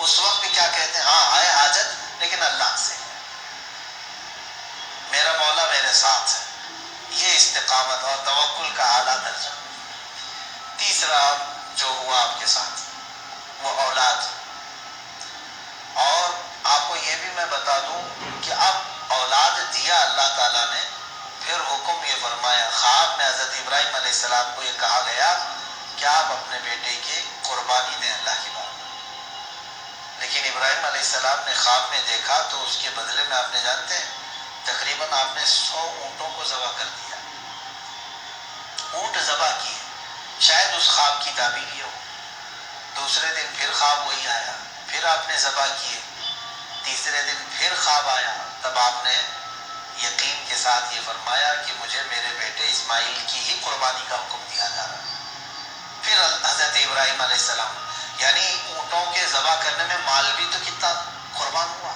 اس وقت بھی کیا کہتے ہیں؟ ہاں ہے حاجت لیکن اللہ سے، میرا مولا میرے ساتھ ہے. یہ استقامت اور توکل کا اعلیٰ درجہ. تیسرا جو ہوا آپ کے ساتھ وہ اولاد. اور آپ کو یہ بھی میں بتا دوں کہ اب اولاد دیا اللہ تعالیٰ نے، پھر حکم یہ فرمایا، خواب میں حضرت ابراہیم علیہ السلام کو یہ کہا گیا کہ آپ اپنے بیٹے کی قربانی دیں اللہ کی بات. لیکن ابراہیم علیہ السلام نے خواب میں دیکھا تو اس کے بدلے میں آپ نے جانتے ہیں تقریباً آپ نے 100 اونٹوں کو ذبح کر دیا. اونٹ ذبح کیے، شاید اس خواب کی تعبیر یہ ہو. دوسرے دن پھر خواب وہی آیا، پھر آپ نے ذبح کیے. تیسرے دن پھر خواب آیا، تب آپ نے یقین کے ساتھ یہ فرمایا کہ مجھے میرے بیٹے اسماعیل کی ہی قربانی کا حکم دیا جا رہا ہے. پھر حضرت ابراہیم علیہ السلام، یعنی اونٹوں کے ذبح کرنے میں مال بھی تو کتنا قربان ہوا.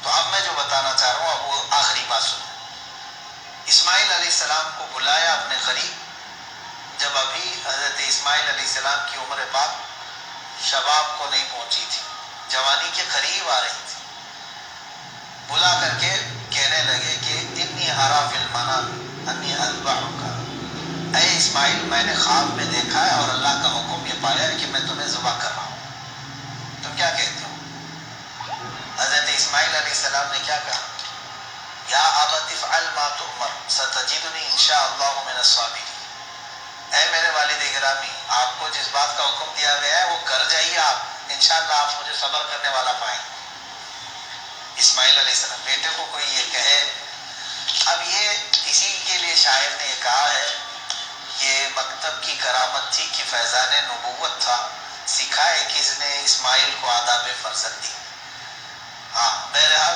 تو اب میں جو بتانا چاہ رہا ہوں اب وہ آخری بات سنیں. اسماعیل علیہ السلام کو بلایا اپنے قریب، جب ابھی حضرت اسماعیل علیہ السلام کی عمر پاک شباب کو نہیں پہنچی تھی، جوانی کے قریب آ رہی تھی. بلا کر کے کہنے لگے کہ انی ارا فی المنام انی اذبحک، اے اسماعیل میں نے خواب میں دیکھا ہے اور اللہ کا حکم یہ پایا ہے کہ میں تمہیں ذبح کر رہا ہوں. تم کیا کہتے ہو؟ حضرت اسماعیل علیہ السلام نے کیا کہا؟ یا ابت افعل ما تؤمر ستجدنی انشاءاللہ من الصابرین. اے میرے والد گرامی، آپ کو جس بات کا حکم دیا گیا ہے وہ کر جائیے، آپ انشاءاللہ آپ مجھے صبر کرنے والا پائیں. اسماعیل علیہ السلام بیٹے کو کوئی یہ کہے. اب یہ اسی کے لیے شاعر نے یہ کہا ہے، یہ مکتب کی کرامت تھی کہ فیضان نبوت تھا، سکھائے کس نے اسماعیل کو آداب فرزند دی. ہاں بہرحال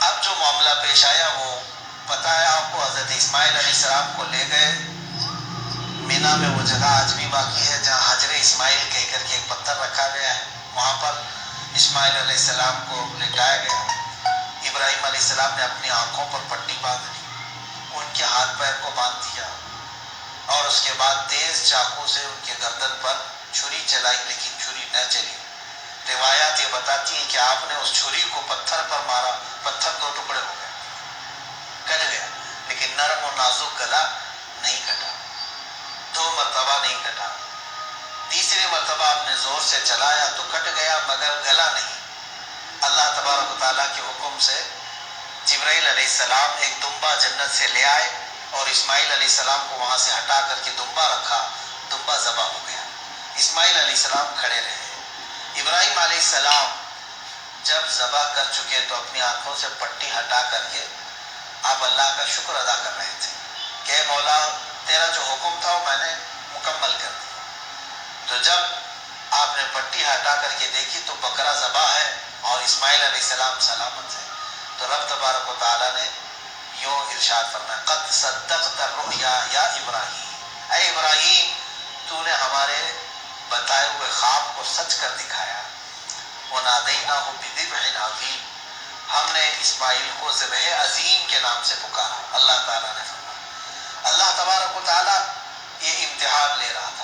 اب جو معاملہ پیش آیا وہ پتہ ہے آپ کو. حضرت اسماعیل علیہ السلام کو لے گئے مینا میں، وہ جگہ آج بھی باقی ہے جہاں حجر اسماعیل کہہ کر کے ایک پتھر رکھا گیا ہے، وہاں پر اسماعیل علیہ السلام کو لٹایا گیا. ابراہیم علیہ السلام نے اپنی آنکھوں پر پٹی باندھ لی، ان کے ہاتھ پیر کو باندھ دیا اور اس کے بعد تیز چاقو سے ان کے گردن پر چھری چلائی، لیکن چھری نہ چلی. روایات یہ بتاتی ہیں کہ آپ نے اس چھری کو پتھر پر مارا، پتھر 2 ٹکڑے ہو گئے، کٹ گیا، لیکن نرم و نازک گلا نہیں کٹا. 2 مرتبہ نہیں کٹا. تیسری مرتبہ آپ نے زور سے چلایا تو کٹ گیا مگر گلا نہیں. اللہ تبارک و تعالیٰ کے حکم سے جبرائیل علیہ السلام ایک دمبا جنت سے لے آئے اور اسماعیل علیہ السلام کو وہاں سے ہٹا کر کے دمبا رکھا. دمبا ذبح ہو گیا. اسماعیل علیہ السلام کھڑے رہے. ابراہیم علیہ السلام جب ذبح کر چکے تو اپنی آنکھوں سے پٹی ہٹا کر کے آپ اللہ کا شکر ادا کر رہے تھے کہ اے مولا تیرا جو حکم تھا وہ میں نے مکمل کر دیا. تو جب آپ نے پٹی ہٹا کر کے دیکھی تو بکرا ذبح ہے اور اسماعیل علیہ السلام سلامت ہے. تو رب تبارک و تعالیٰ نے یوں ارشاد فرمایا، قد صدقت الرؤیا یا ابراہیم، اے ابراہیم تو نے ہمارے بتائے ہوئے خواب کو سچ کر دکھایا. وَنَادَيْنَاهُ بِذِبْحٍ عَظِيمٍ، ہم نے اسماعیل کو ذبح عظیم کے نام سے پکارا. اللہ تعالیٰ نے فرمایا، اللہ تبارک و تعالیٰ یہ امتحان لے رہا تھا.